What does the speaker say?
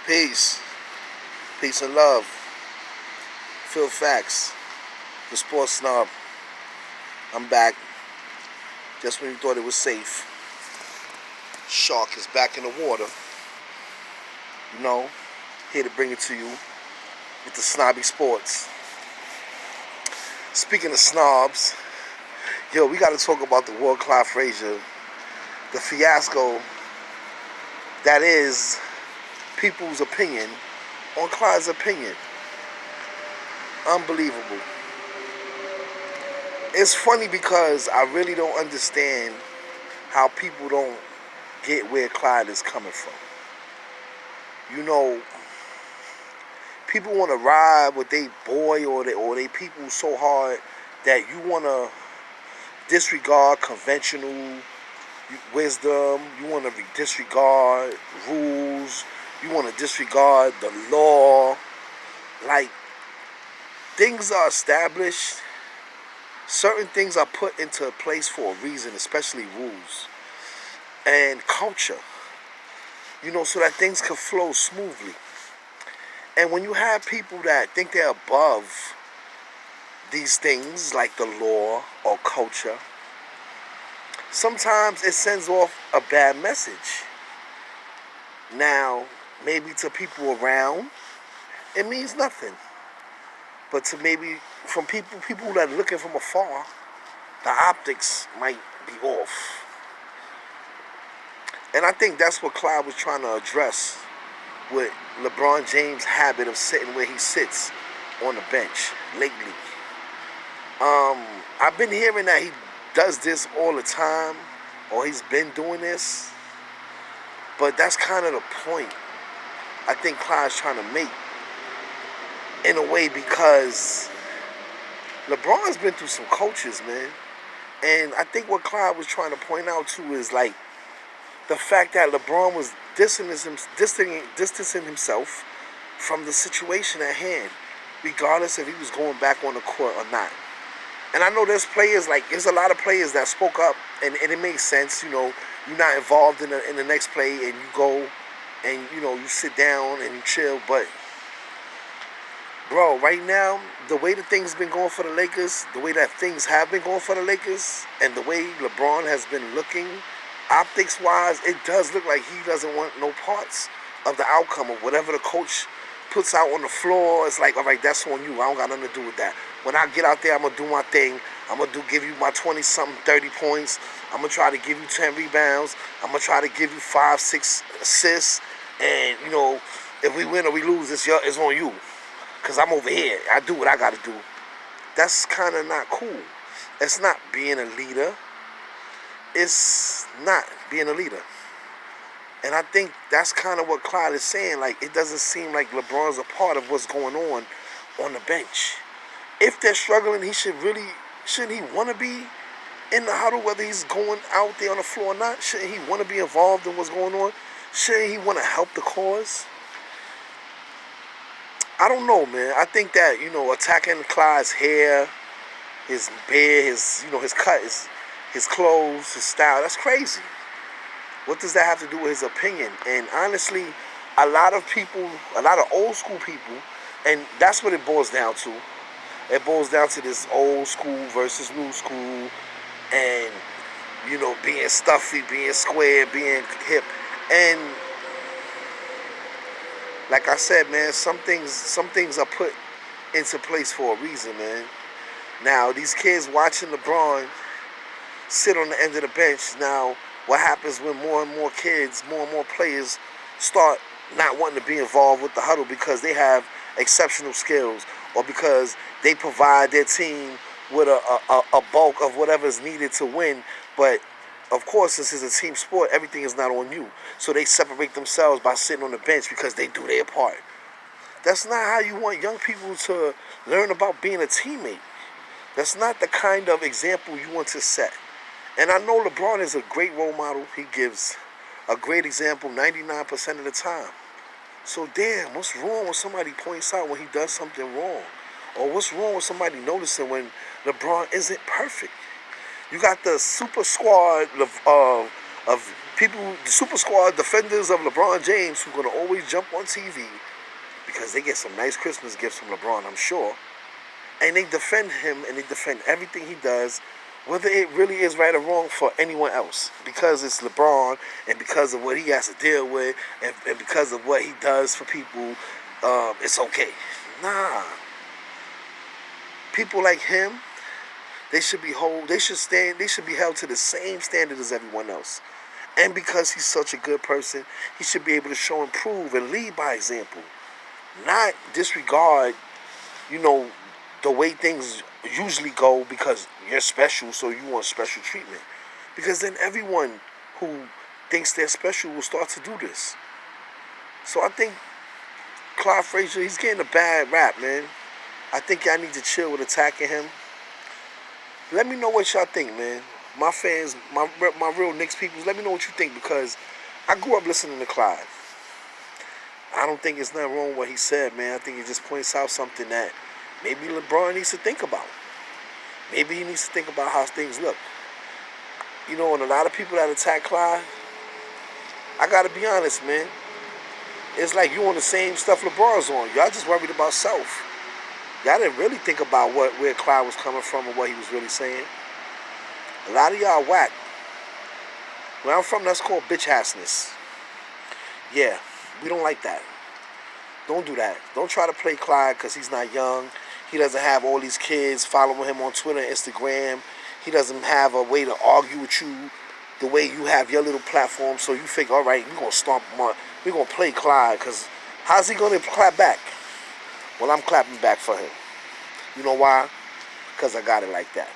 Peace. Peace and love. Phil Facts. The sports snob. I'm back. Just when you thought it was safe. Shark is back in the water. You know, here to bring it to you with the snobby sports. Speaking of snobs, we got to talk about the World Clyde Frazier. The fiasco that is people's opinion on Clyde's opinion. Unbelievable. It's funny because I really don't understand how people don't get where Clyde is coming from. You know, people want to ride with their boy or they people so hard that you want to disregard conventional wisdom. You want to disregard rules. You want to disregard the law. Like, things are established. Certain things are put into place for a reason, especially rules and culture. You know, so that things can flow smoothly. And when you have people that think they're above these things, like the law or culture, sometimes it sends off a bad message. Now, maybe to people around, it means nothing. But to maybe from people that are looking from afar, the optics might be off. And I think that's what Clyde was trying to address with LeBron James' habit of sitting where he sits on the bench lately. I've been hearing that he does this all the time, or he's been doing this. But that's kind of the point I think Clyde's trying to make, in a way, because LeBron's been through some coaches, man. And I think what Clyde was trying to point out too is like the fact that LeBron was distancing himself from the situation at hand, regardless if he was going back on the court or not. And I know there's a lot of players that spoke up, and it makes sense. You know, you're not involved in the next play, and you go and you sit down and you chill. But bro, right now, the way that things been going for the Lakers, the way that things have been going for the Lakers, and the way LeBron has been looking, optics-wise, it does look like he doesn't want no parts of the outcome of whatever the coach puts out on the floor. It's like, all right, that's on you. I don't got nothing to do with that. When I get out there, I'm going to do my thing. I'm going to give you my 20-something, 30 points. I'm going to try to give you 10 rebounds. I'm going to try to give you 5, 6 assists. And, if we win or we lose, it's on you. Because I'm over here. I do what I got to do. That's kind of not cool. It's not being a leader. It's not being a leader. And I think that's kind of what Clyde is saying. Like, it doesn't seem like LeBron's a part of what's going on the bench. If they're struggling, shouldn't he want to be in the huddle, whether he's going out there on the floor or not? Shouldn't he want to be involved in what's going on? Shouldn't he want to help the cause? I don't know, man. I think that, attacking Clyde's hair, his beard, his cut, his clothes, his style, that's crazy. What does that have to do with his opinion? And honestly, a lot of old school people, and that's what it boils down to. It boils down to this old school versus new school, and, being stuffy, being square, being hip. And like I said, man, some things are put into place for a reason, man. Now, these kids watching LeBron sit on the end of the bench. Now, what happens when more and more kids, more and more players start not wanting to be involved with the huddle because they have exceptional skills, or because they provide their team with a bulk of whatever is needed to win. But of course, since it's a team sport, everything is not on you. So they separate themselves by sitting on the bench because they do their part. That's not how you want young people to learn about being a teammate. That's not the kind of example you want to set. And I know LeBron is a great role model. He gives a great example 99% of the time. So damn, what's wrong when somebody points out when he does something wrong? Or what's wrong with somebody noticing when LeBron isn't perfect? You got the super squad of People, the super squad defenders of LeBron James, who are gonna always jump on TV because they get some nice Christmas gifts from LeBron, I'm sure, and they defend him and they defend everything he does, whether it really is right or wrong for anyone else, because it's LeBron and because of what he has to deal with and because of what he does for people, it's okay. Nah, people like him, they should be they should be held to the same standard as everyone else. And because he's such a good person, he should be able to show and prove and lead by example, not disregard, you know, the way things usually go because you're special, so you want special treatment. Because then everyone who thinks they're special will start to do this. So I think Clyde Frazier, he's getting a bad rap, man. I think y'all need to chill with attacking him. Let me know what y'all think, man. My fans, my real Knicks peoples, let me know what you think, because I grew up listening to Clyde. I don't think it's nothing wrong with what he said, man. I think he just points out something that maybe LeBron needs to think about. Maybe he needs to think about how things look. You know, and a lot of people that attack Clyde, I gotta be honest, man. It's like you on the same stuff LeBron's on. Y'all just worried about self. Y'all didn't really think about where Clyde was coming from and what he was really saying. A lot of y'all whack. Where I'm from, that's called bitch-assness. Yeah, we don't like that. Don't do that. Don't try to play Clyde because he's not young. He doesn't have all these kids following him on Twitter and Instagram. He doesn't have a way to argue with you the way you have your little platform. So you think, all right, we're going to stomp him on. We're going to play Clyde because how's he going to clap back? Well, I'm clapping back for him. You know why? Because I got it like that.